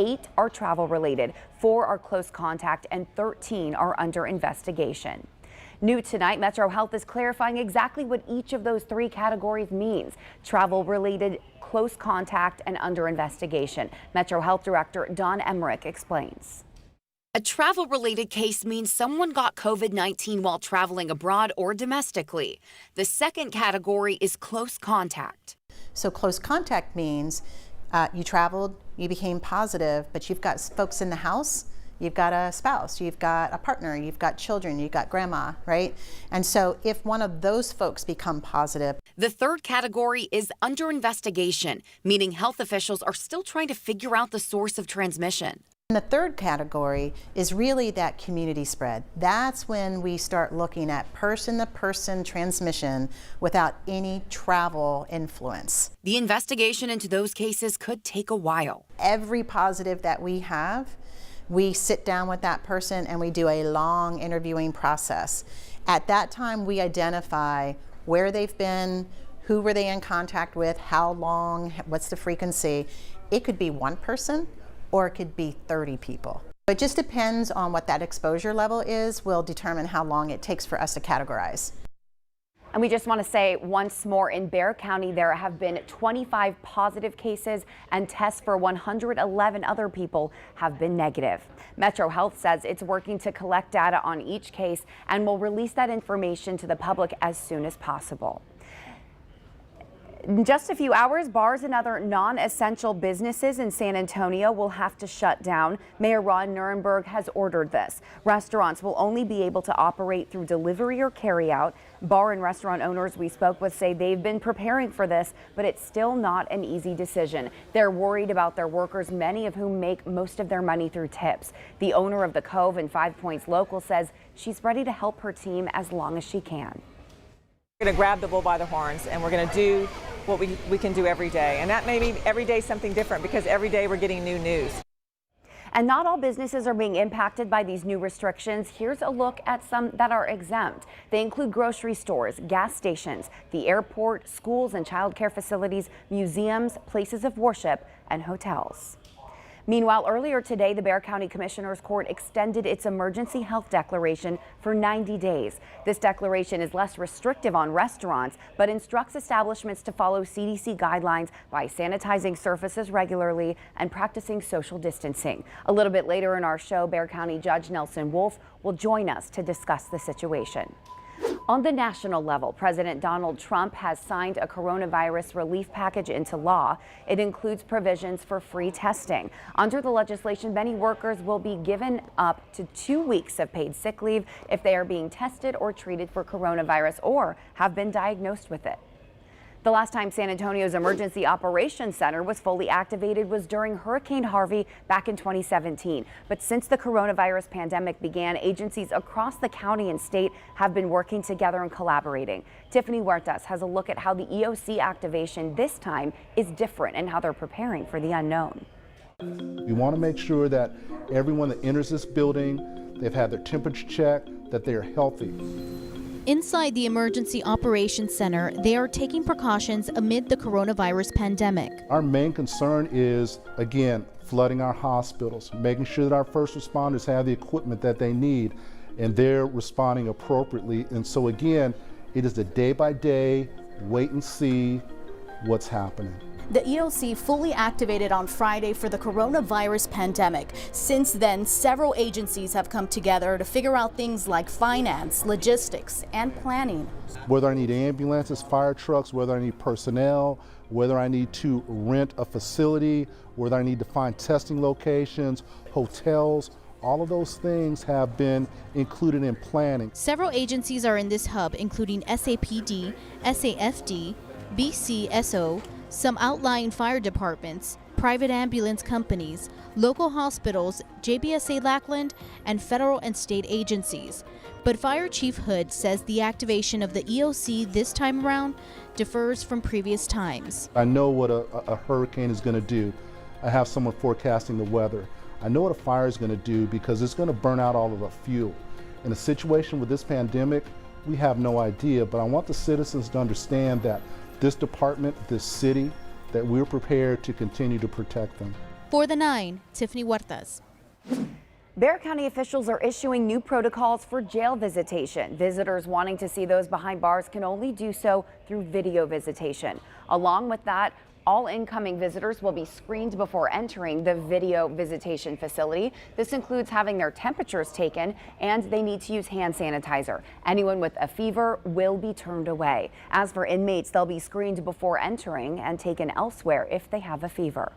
8 are travel related, 4 are close contact, and 13 are under investigation. New tonight, Metro Health is clarifying exactly what each of those 3 categories means: travel related, close contact, and under investigation. Metro Health Director Don Emmerich explains. A travel-related case means someone got COVID-19 while traveling abroad or domestically. The second category is close contact. So close contact means you traveled, you became positive, but you've got folks in the house, you've got a spouse, you've got a partner, you've got children, you've got grandma, right? And so if one of those folks become positive. The third category is under investigation, meaning health officials are still trying to figure out the source of transmission. And the third category is really that community spread. That's when we start looking at person-to-person transmission without any travel influence. The investigation into those cases could take a while. Every positive that we have, we sit down with that person and we do a long interviewing process. At that time, we identify where they've been, who were they in contact with, how long, what's the frequency. It could be one person, or it could be 30 people. It just depends on what that exposure level is, will determine how long it takes for us to categorize. And we just want to say once more, in Bexar County, there have been 25 positive cases and tests for 111 other people have been negative. Metro Health says it's working to collect data on each case and will release that information to the public as soon as possible. In just a few hours, bars and other non-essential businesses in San Antonio will have to shut down. Mayor Ron Nirenberg has ordered this. Restaurants will only be able to operate through delivery or carryout. Bar and restaurant owners we spoke with say they've been preparing for this, but it's still not an easy decision. They're worried about their workers, many of whom make most of their money through tips. The owner of the Cove and 5 Points Local says she's ready to help her team as long as she can. We're going to grab the bull by the horns and we're going to do what we can do every day. And that may be every day something different, because every day we're getting new news. And not all businesses are being impacted by these new restrictions. Here's a look at some that are exempt. They include grocery stores, gas stations, the airport, schools and child care facilities, museums, places of worship, and hotels. Meanwhile, earlier today, the Bexar County Commissioner's Court extended its emergency health declaration for 90 days. This declaration is less restrictive on restaurants, but instructs establishments to follow CDC guidelines by sanitizing surfaces regularly and practicing social distancing. A little bit later in our show, Bexar County Judge Nelson Wolf will join us to discuss the situation. On the national level, President Donald Trump has signed a coronavirus relief package into law. It includes provisions for free testing. Under the legislation, many workers will be given up to 2 weeks of paid sick leave if they are being tested or treated for coronavirus or have been diagnosed with it. The last time San Antonio's Emergency Operations Center was fully activated was during Hurricane Harvey back in 2017. But since the coronavirus pandemic began, agencies across the county and state have been working together and collaborating. Tiffany Huertas has a look at how the EOC activation this time is different and how they're preparing for the unknown. We want to make sure that everyone that enters this building, they've had their temperature checked, that they're healthy. Inside the Emergency Operations Center, they are taking precautions amid the coronavirus pandemic. Our main concern is, again, flooding our hospitals, making sure that our first responders have the equipment that they need and they're responding appropriately. And so again, it is a day-by-day wait and see what's happening. The EOC fully activated on Friday for the coronavirus pandemic. Since then, several agencies have come together to figure out things like finance, logistics, and planning. Whether I need ambulances, fire trucks, whether I need personnel, whether I need to rent a facility, whether I need to find testing locations, hotels, all of those things have been included in planning. Several agencies are in this hub, including SAPD, SAFD, BCSO, some outlying fire departments, private ambulance companies, local hospitals, JBSA Lackland, and federal and state agencies. But Fire Chief Hood says the activation of the EOC this time around differs from previous times. I know what a hurricane is going to do. I have someone forecasting the weather. I know what a fire is going to do because it's going to burn out all of the fuel. In a situation with this pandemic, we have no idea, but I want the citizens to understand that this department, this city, that we're prepared to continue to protect them. For the 9, Tiffany Huertas. Bexar County officials are issuing new protocols for jail visitation. Visitors wanting to see those behind bars can only do so through video visitation. Along with that, all incoming visitors will be screened before entering the video visitation facility. This includes having their temperatures taken, and they need to use hand sanitizer. Anyone with a fever will be turned away. As for inmates, they'll be screened before entering and taken elsewhere if they have a fever.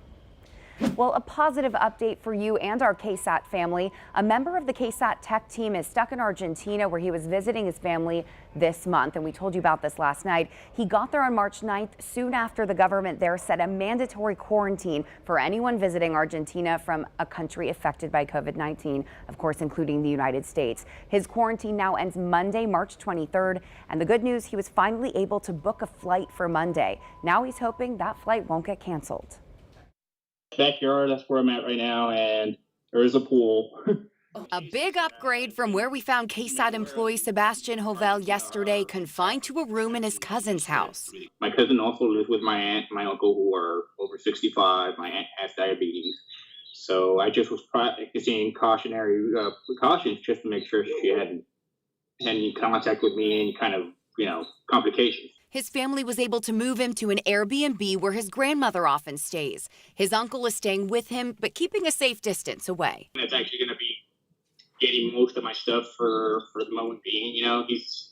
Well, a positive update for you and our KSAT family. A member of the KSAT tech team is stuck in Argentina where he was visiting his family this month, and we told you about this last night. He got there on March 9th, soon after the government there set a mandatory quarantine for anyone visiting Argentina from a country affected by COVID-19, of course, including the United States. His quarantine now ends Monday, March 23rd, and the good news, he was finally able to book a flight for Monday. Now he's hoping that flight won't get canceled. Backyard, that's where I'm at right now, and there is a pool. A big upgrade from where we found KSAT employee Sebastian Hovel yesterday, confined to a room in his cousin's house. My cousin also lives with my aunt and my uncle, who are over 65. My aunt has diabetes. So I just was practicing cautionary precautions just to make sure she hadn't had any contact with me, any kind of, complications. His family was able to move him to an Airbnb where his grandmother often stays. His uncle is staying with him, but keeping a safe distance away. It's actually going to be getting most of my stuff for the moment being. He's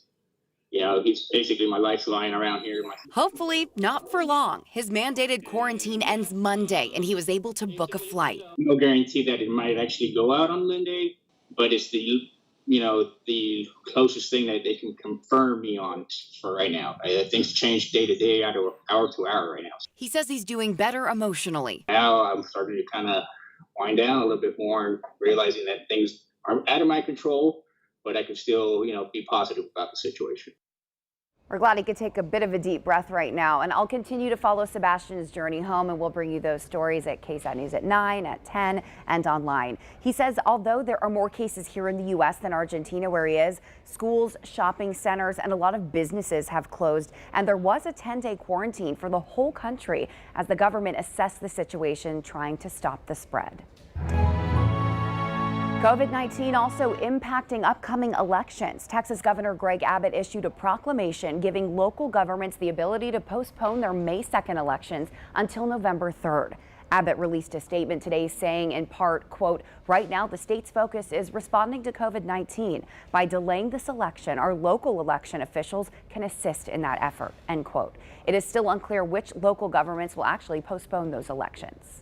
basically my lifeline around here. Hopefully not for long. His mandated quarantine ends Monday, and he was able to book a flight. No guarantee that it might actually go out on Monday, but it's the closest thing that they can confirm me on for right now. Things change day to day, hour to hour right now. He says he's doing better emotionally. Now I'm starting to kind of wind down a little bit more and realizing that things are out of my control, but I can still, be positive about the situation. We're glad he could take a bit of a deep breath right now, and I'll continue to follow Sebastian's journey home, and we'll bring you those stories at KSAT News at 9, at 10, and online. He says although there are more cases here in the U.S. than Argentina where he is, schools, shopping centers, and a lot of businesses have closed, and there was a 10-day quarantine for the whole country as the government assessed the situation, trying to stop the spread. COVID-19 also impacting upcoming elections. Texas Governor Greg Abbott issued a proclamation giving local governments the ability to postpone their May 2nd elections until November 3rd. Abbott released a statement today saying in part, quote, right now the state's focus is responding to COVID-19. By delaying this election, our local election officials can assist in that effort, end quote. It is still unclear which local governments will actually postpone those elections.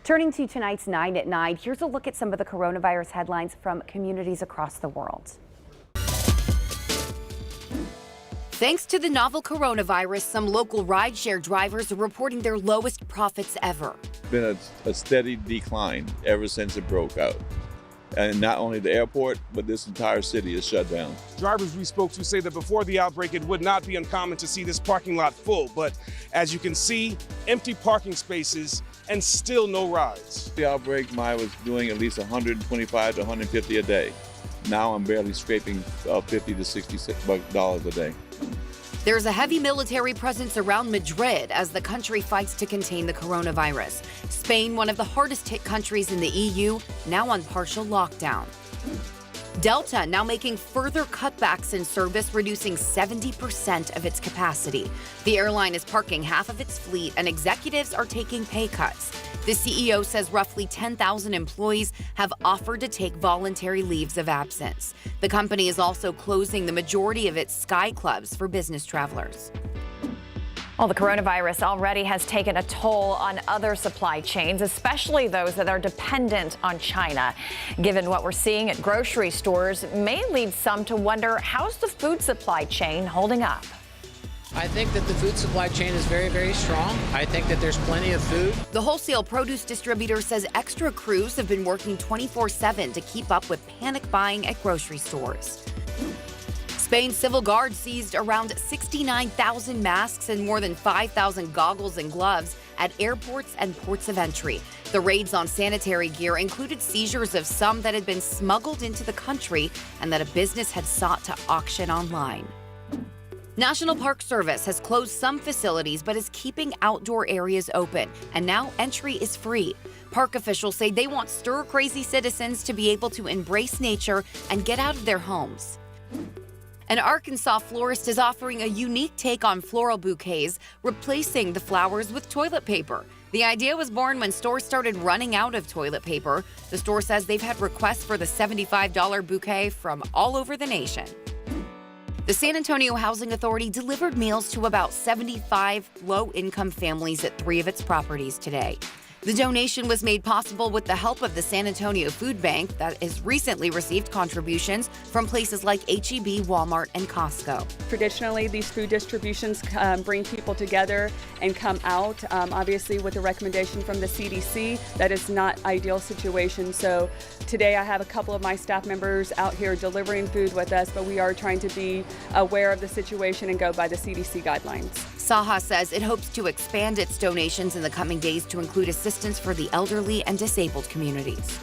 Turning to tonight's 9 at 9, here's a look at some of the coronavirus headlines from communities across the world. Thanks to the novel coronavirus, some local rideshare drivers are reporting their lowest profits ever. It's been a steady decline ever since it broke out. And not only the airport, but this entire city is shut down. Drivers we spoke to say that before the outbreak, it would not be uncommon to see this parking lot full. But as you can see, empty parking spaces and still no rides. The outbreak, I was doing at least 125 to 150 a day. Now I'm barely scraping $50 to $60 a day. There's a heavy military presence around Madrid as the country fights to contain the coronavirus. Spain, one of the hardest hit countries in the EU, now on partial lockdown. Delta now making further cutbacks in service, reducing 70% of its capacity. The airline is parking half of its fleet and executives are taking pay cuts. The CEO says roughly 10,000 employees have offered to take voluntary leaves of absence. The company is also closing the majority of its sky clubs for business travelers. Well, the coronavirus already has taken a toll on other supply chains, especially those that are dependent on China. Given what we're seeing at grocery stores, may lead some to wonder, how's the food supply chain holding up? I think that the food supply chain is very, very strong. I think that there's plenty of food. The wholesale produce distributor says extra crews have been working 24/7 to keep up with panic buying at grocery stores. Spain's civil guard seized around 69,000 masks and more than 5,000 goggles and gloves at airports and ports of entry. The raids on sanitary gear included seizures of some that had been smuggled into the country and that a business had sought to auction online. National Park Service has closed some facilities but is keeping outdoor areas open, and now entry is free. Park officials say they want stir-crazy citizens to be able to embrace nature and get out of their homes. An Arkansas florist is offering a unique take on floral bouquets, replacing the flowers with toilet paper. The idea was born when stores started running out of toilet paper. The store says they've had requests for the $75 bouquet from all over the nation. The San Antonio Housing Authority delivered meals to about 75 low-income families at 3 of its properties today. The donation was made possible with the help of the San Antonio Food Bank that has recently received contributions from places like H-E-B, Walmart, and Costco. Traditionally, these food distributions bring people together and come out. Obviously, with a recommendation from the CDC, that is not ideal situation. So today I have a couple of my staff members out here delivering food with us, but we are trying to be aware of the situation and go by the CDC guidelines. Saha says it hopes to expand its donations in the coming days to include assistance for the elderly and disabled communities.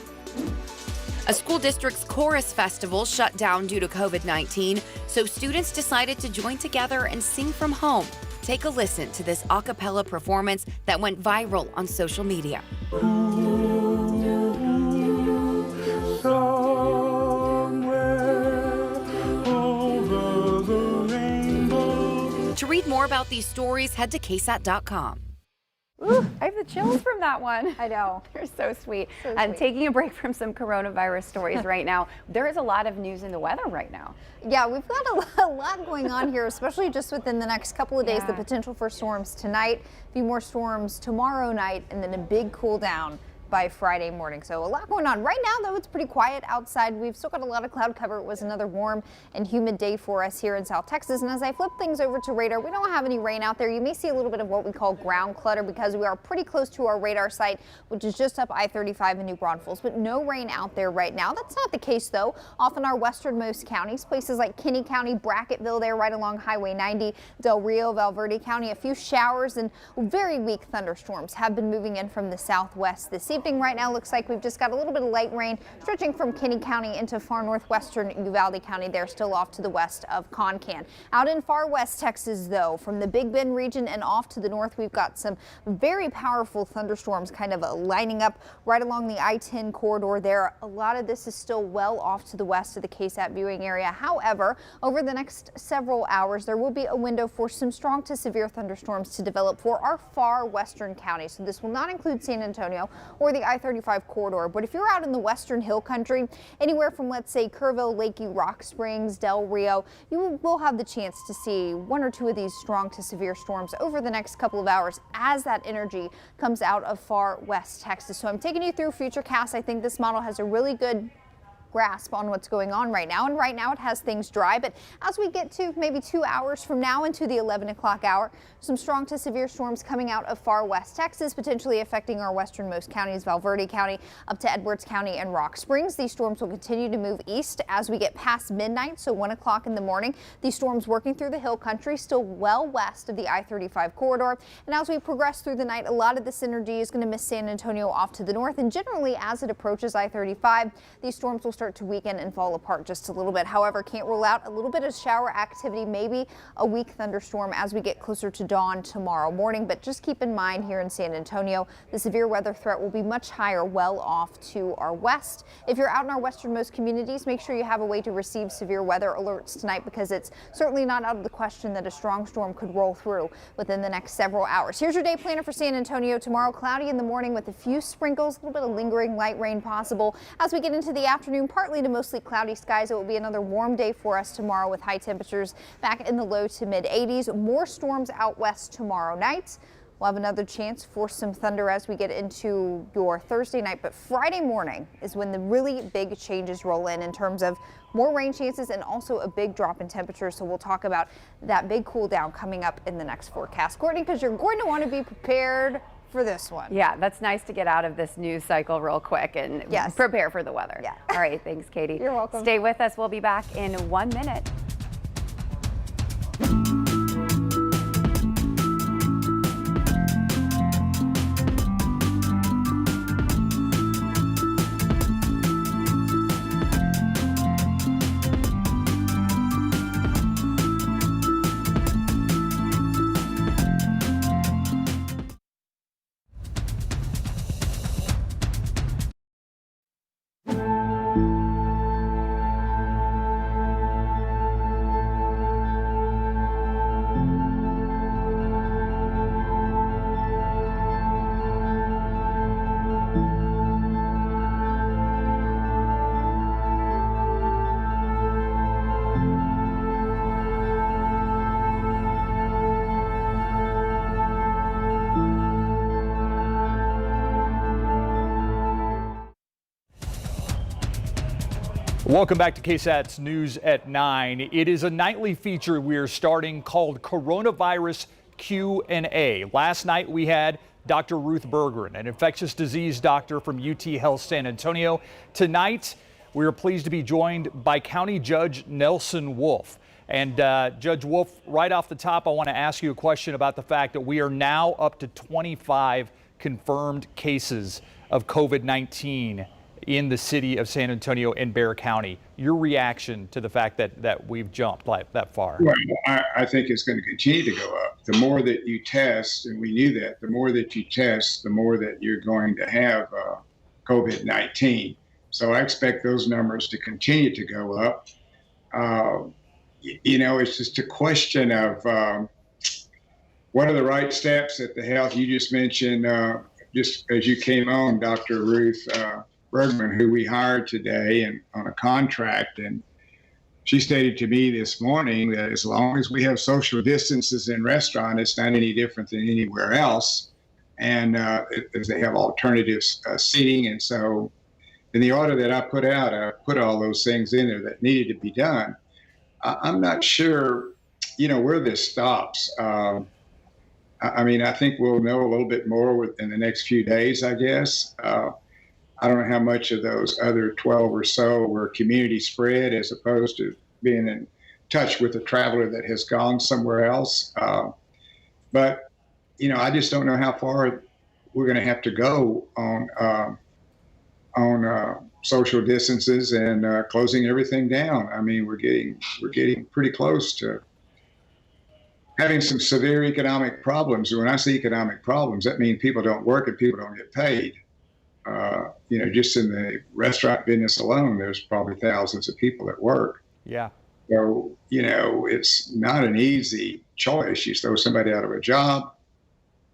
A school district's chorus festival shut down due to COVID-19, so students decided to join together and sing from home. Take a listen to this a cappella performance that went viral on social media. To read more about these stories, head to KSAT.com. Ooh, I have the chills from that one. I know. They're so sweet. So And sweet. taking a break from some coronavirus stories right now, there is a lot of news in the weather right now. Yeah, we've got a lot going on here, especially just within the next couple of days. The potential for storms tonight, a few more storms tomorrow night, and then a big cool down by Friday morning. So a lot going on. Right now, though, it's pretty quiet outside. We've still got a lot of cloud cover. It was another warm and humid day for us here in South Texas. And as I flip things over to radar, we don't have any rain out there. You may see a little bit of what we call ground clutter because we are pretty close to our radar site, which is just up I-35 in New Braunfels, but no rain out there right now. That's not the case, though. Off in our westernmost counties, places like Kinney County, Bracketville there right along Highway 90, Del Rio, Valverde County, a few showers and very weak thunderstorms have been moving in from the southwest this evening. Right now looks like we've just got a little bit of light rain stretching from Kinney County into far northwestern Uvalde County. They're still off to the west of Concan. Out in far west Texas, though, from the Big Bend region and off to the north, we've got some very powerful thunderstorms kind of lining up right along the I-10 corridor there. A lot of this is still well off to the west of the KSAT viewing area. However, over the next several hours, there will be a window for some strong to severe thunderstorms to develop for our far western counties. So this will not include San Antonio or the I-35 corridor, but if you're out in the western hill country, anywhere from, let's say, Kerrville, Lakey, Rock Springs, Del Rio, you will have the chance to see one or two of these strong to severe storms over the next couple of hours as that energy comes out of far west Texas. So I'm taking you through Futurecast. I think this model has a really good grasp on what's going on right now, and right now it has things dry, but as we get to maybe 2 hours from now into the 11 o'clock hour, some strong to severe storms coming out of far west Texas, potentially affecting our westernmost counties, Valverde County up to Edwards County and Rock Springs. These storms will continue to move east as we get past midnight, so 1 o'clock in the morning. These storms working through the hill country, still well west of the I-35 corridor, and as we progress through the night, a lot of this energy is going to miss San Antonio off to the north, and generally as it approaches I-35, these storms will start to weaken and fall apart just a little bit. However, can't rule out a little bit of shower activity, maybe a weak thunderstorm as we get closer to dawn tomorrow morning. But just keep in mind here in San Antonio, the severe weather threat will be much higher well off to our west. If you're out in our westernmost communities, make sure you have a way to receive severe weather alerts tonight because it's certainly not out of the question that a strong storm could roll through within the next several hours. Here's your day planner for San Antonio. Tomorrow, cloudy in the morning with a few sprinkles, a little bit of lingering light rain possible. As we get into the afternoon, partly to mostly cloudy skies. It will be another warm day for us tomorrow with high temperatures back in the low to mid 80s. More storms out west tomorrow night. We'll have another chance for some thunder as we get into your Thursday night, but Friday morning is when the really big changes roll in terms of more rain chances and also a big drop in temperature. So we'll talk about that big cool down coming up in the next forecast. Courtney, because you're going to want to be prepared for this one. Yeah, that's nice to get out of this news cycle real quick and prepare for the weather. Yeah. All right, thanks, Katie. You're welcome. Stay with us. We'll be back in 1 minute. Welcome back to KSAT's News at 9. It is a nightly feature we are starting called Coronavirus Q&A. Last night we had Dr. Ruth Bergeron, an infectious disease doctor from UT Health San Antonio. Tonight we are pleased to be joined by County Judge Nelson Wolff. And Judge Wolff, right off the top, I want to ask you a question about the fact that we are now up to 25 confirmed cases of COVID-19 in the city of San Antonio and Bexar County. Your reaction to the fact that we've jumped that far? Well, I think it's going to continue to go up. The more that you test, and we knew that, the more that you test, the more that you're going to have COVID-19. So I expect those numbers to continue to go up. It's just a question of what are the right steps that the health, you just mentioned, just as you came on, Dr. Ruth Bergman, who we hired today and on a contract, and she stated to me this morning that as long as we have social distances in restaurants, it's not any different than anywhere else, and as they have alternative seating. And so in the order that I put out, I put all those things in there that needed to be done. I'm not sure, where this stops. I think we'll know a little bit more within the next few days, I guess. I don't know how much of those other 12 or so were community spread as opposed to being in touch with a traveler that has gone somewhere else. But I just don't know how far we're going to have to go on social distances and closing everything down. I mean, we're getting pretty close to having some severe economic problems. When I say economic problems, that means people don't work and people don't get paid. Just in the restaurant business alone, there's probably thousands of people that work. Yeah. So, it's not an easy choice. You throw somebody out of a job.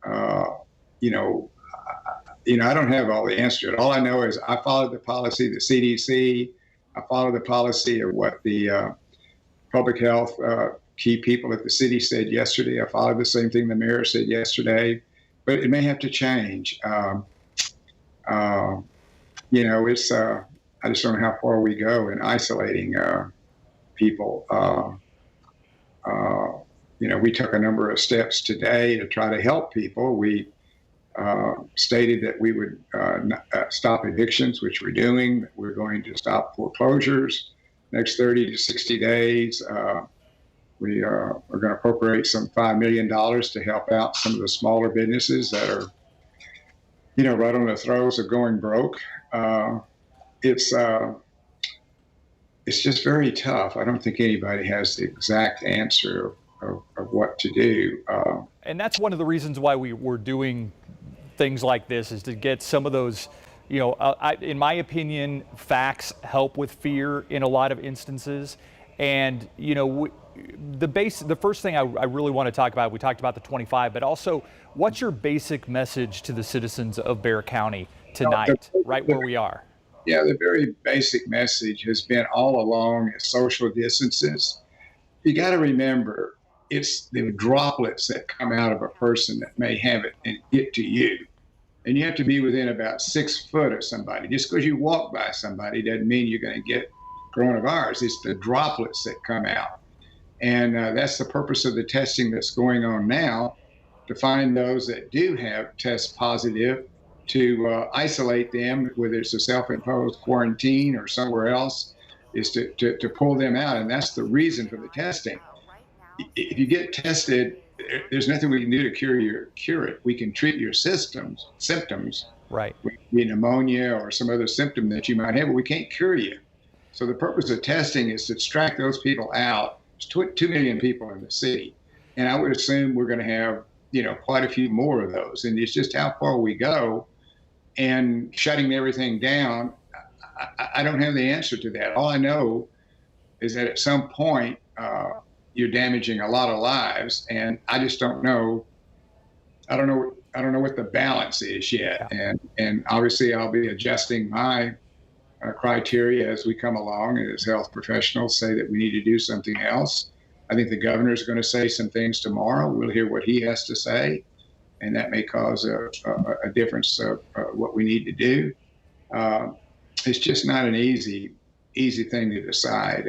I don't have all the answers to it. All I know is I followed the policy of the CDC. I followed the policy of what the public health key people at the city said yesterday. I followed the same thing the mayor said yesterday, but it may have to change. It's I just don't know how far we go in isolating people. We took a number of steps today to try to help people. We stated that we would stop evictions, which we're doing. We're going to stop foreclosures next 30 to 60 days. We are going to appropriate some $5 million to help out some of the smaller businesses that are right on the throes of going broke. It's just very tough. I don't think anybody has the exact answer of what to do. And that's one of the reasons why we're doing things like this, is to get some of those, in my opinion, facts help with fear in a lot of instances. And, the first thing I really want to talk about, we talked about the 25, but also what's your basic message to the citizens of Bexar County tonight, right where we are? Yeah, the very basic message has been all along social distances. You got to remember, it's the droplets that come out of a person that may have it and get to you. And you have to be within about 6 foot of somebody. Just because you walk by somebody doesn't mean you're going to get coronavirus. It's the droplets that come out. And that's the purpose of the testing that's going on now, to find those that do have test positive, to isolate them, whether it's a self-imposed quarantine or somewhere else, is to pull them out. And that's the reason for the testing. If you get tested, there's nothing we can do to cure it. We can treat your symptoms, right? Pneumonia or some other symptom that you might have, but we can't cure you. So the purpose of testing is to extract those people out. There's 2 million people in the city, and I would assume we're going to have quite a few more of those. And it's just how far we go, and shutting everything down. I don't have the answer to that. All I know is that at some point you're damaging a lot of lives, and I just don't know. I don't know what the balance is yet. Yeah. And obviously I'll be adjusting my criteria as we come along, and as health professionals say that we need to do something else. I think the governor is going to say some things tomorrow. We'll hear what he has to say, and that may cause a difference of what we need to do. It's just not an easy easy thing to decide.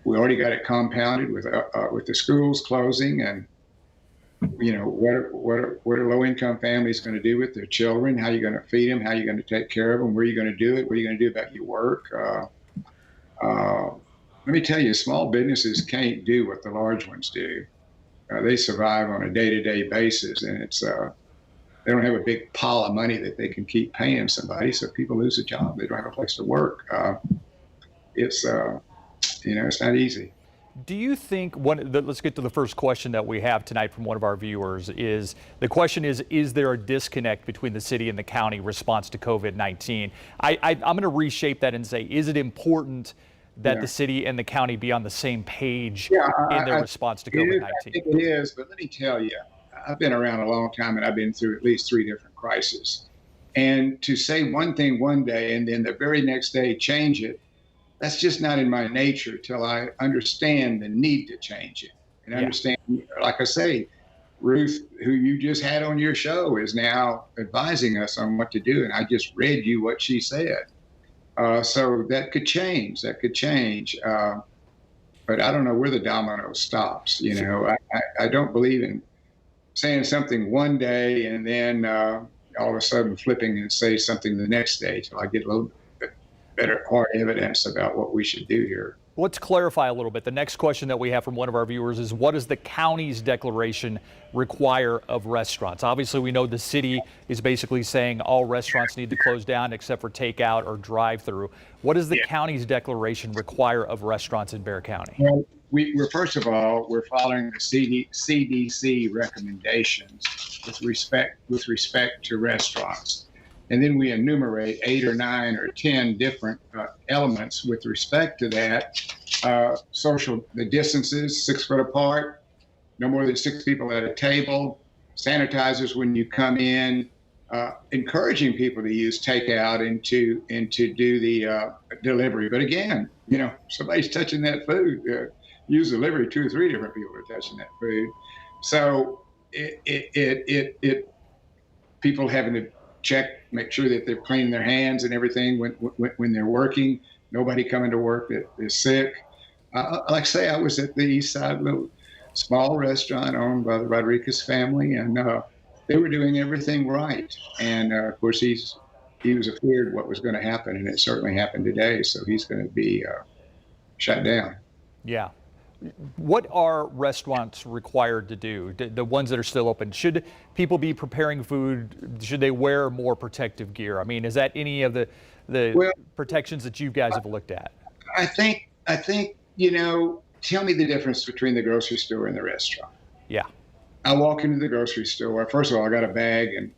We already got it compounded with the schools closing, and what are low-income families going to do with their children? How are you going to feed them? How are you going to take care of them? Where are you going to do it? What are you going to do about your work? Let me tell you, small businesses can't do what the large ones do. They survive on a day-to-day basis, and they don't have a big pile of money that they can keep paying somebody. So if people lose a job, they don't have a place to work. It's not easy. Do you think let's get to the first question that we have tonight from one of our viewers. Is there a disconnect between the city and the county response to COVID-19? I'm going to reshape that and say, is it important that the city and the county be on the same page in their response to COVID-19? I think it is, but let me tell you, I've been around a long time, and I've been through at least 3 different crises. And to say one thing one day and then the very next day change it, that's just not in my nature till I understand the need to change it. And understand, like I say, Ruth, who you just had on your show, is now advising us on what to do. And I just read you what she said. So that could change. But I don't know where the domino stops. I don't believe in saying something one day and then all of a sudden flipping and say something the next day till I get a little bit better hard evidence about what we should do here. Let's clarify a little bit. The next question that we have from one of our viewers is, what does the county's declaration require of restaurants? Obviously, we know the city is basically saying all restaurants need to close down except for takeout or drive-through. What does the county's declaration require of restaurants in Bexar County? Well, we're first of all, we're following the CDC recommendations with respect to restaurants. And then we enumerate 8 or 9 or 10 different elements with respect to that. The distances, 6 foot apart, no more than 6 people at a table, sanitizers when you come in, encouraging people to use takeout and to do the delivery. But again, somebody's touching that food. Use delivery, 2 or 3 different people are touching that food. So people having to check, make sure that they're cleaning their hands and everything when they're working. Nobody coming to work that is sick. Like I say, I was at the East Side little small restaurant owned by the Rodriguez family, and they were doing everything right. And of course, he was afraid what was going to happen, and it certainly happened today. So he's going to be shut down. Yeah. What are restaurants required to do, the ones that are still open? Should people be preparing food? Should they wear more protective gear? I mean, is that any of the protections that you guys have looked at? I think, tell me the difference between the grocery store and the restaurant. Yeah. I walk into the grocery store. First of all, I got a bag and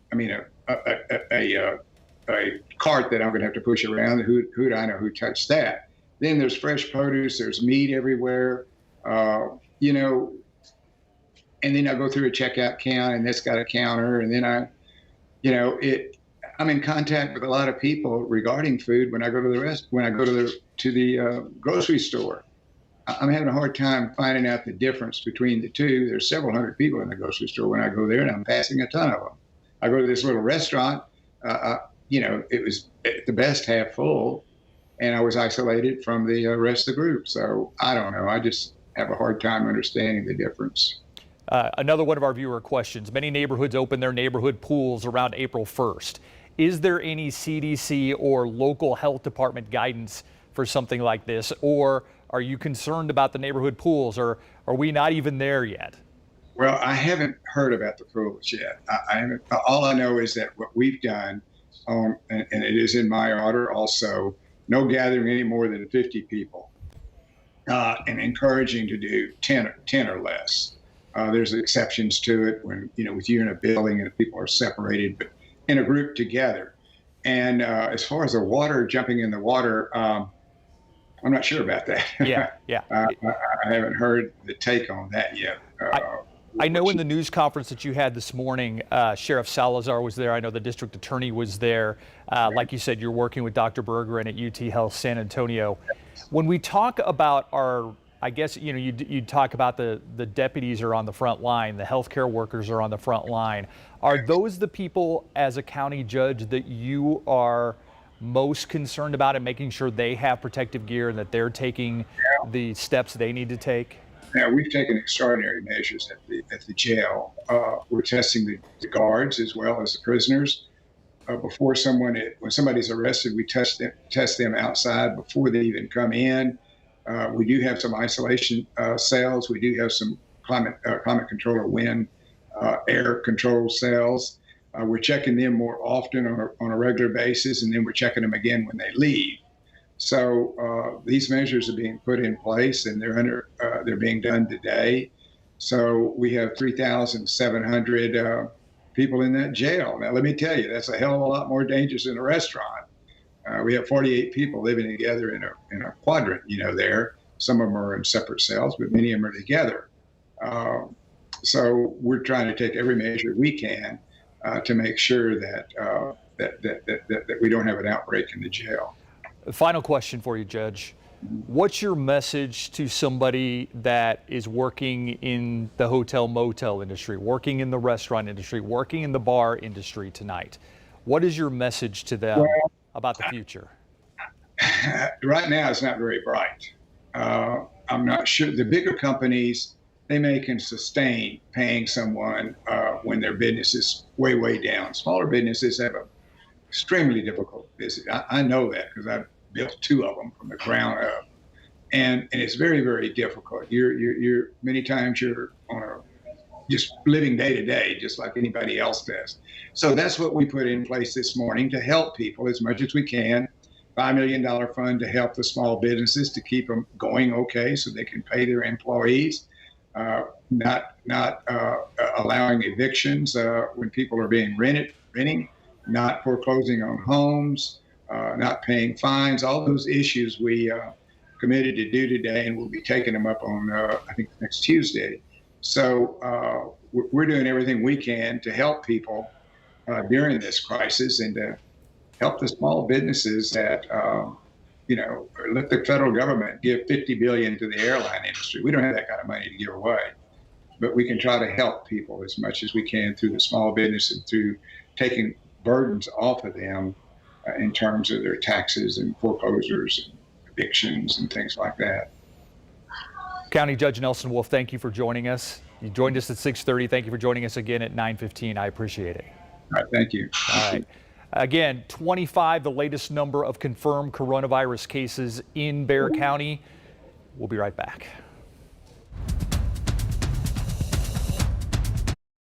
a cart that I'm going to have to push around. Who do I know who touched that? Then there's fresh produce. There's meat everywhere. And then I go through a checkout count, and that's got a counter, and then I'm in contact with a lot of people regarding food when I go to the grocery store. I'm having a hard time finding out the difference between the two. There's several hundred people in the grocery store when I go there, and I'm passing a ton of them. I go to this little restaurant, it was at the best half full, and I was isolated from the rest of the group. So I don't know. I just have a hard time understanding the difference. Another one of our viewer questions. Many neighborhoods open their neighborhood pools around April 1st. Is there any CDC or local health department guidance for something like this? Or are you concerned about the neighborhood pools, or are we not even there yet? Well, I haven't heard about the pools yet. All I know is that what we've done, and it is in my order also, no gathering any more than 50 people, and encouraging to do 10 or less. There's exceptions to it when, with you in a building and people are separated, but in a group together. And as far as the water, jumping in the water, I'm not sure about that. Yeah. I haven't heard the take on that yet. I know in the news conference that you had this morning, Sheriff Salazar was there. I know the district attorney was there. Like you said, you're working with Dr. Berger and at UT Health San Antonio. When we talk about you talk about the deputies are on the front line, the healthcare workers are on the front line. Are those the people as a county judge that you are most concerned about and making sure they have protective gear and that they're taking the steps they need to take? Yeah, we've taken extraordinary measures at the jail. We're testing the guards as well as the prisoners. When somebody's arrested, we test them outside before they even come in. We do have some isolation cells. We do have some climate control or wind air control cells. We're checking them more often on a regular basis, and then we're checking them again when they leave. So these measures are being put in place, and they're being done today. So we have 3,700 people in that jail. Now, let me tell you, that's a hell of a lot more dangerous than a restaurant. We have 48 people living together in a quadrant, there. Some of them are in separate cells, but many of them are together. So we're trying to take every measure we can to make sure that we don't have an outbreak in the jail. Final question for you, Judge. What's your message to somebody that is working in the hotel motel industry, working in the restaurant industry, working in the bar industry tonight? What is your message to them about the future? Right now, it's not very bright. I'm not sure. The bigger companies, they may can sustain paying someone when their business is way, way down. Smaller businesses have an extremely difficult business. I know that because I've built 2 of them from the ground up, and it's very, very difficult. You're many times you're just living day to day, just like anybody else does. So that's what we put in place this morning to help people as much as we can. $5 million fund to help the small businesses to keep them going okay, so they can pay their employees. Not allowing evictions when people are being renting, not foreclosing on homes, not paying fines. All those issues we committed to do today, and we'll be taking them up on I think next Tuesday. So we're doing everything we can to help people during this crisis and to help the small businesses that let the federal government give $50 billion to the airline industry. We don't have that kind of money to give away, but we can try to help people as much as we can through the small business and through taking burdens off of them in terms of their taxes and foreclosures and evictions and things like that. County Judge Nelson Wolf, thank you for joining us. You joined us at 6:30. Thank you for joining us again at 9:15. I appreciate it. All right, thank you. All right. Again, 25, the latest number of confirmed coronavirus cases in Bexar County. We'll be right back.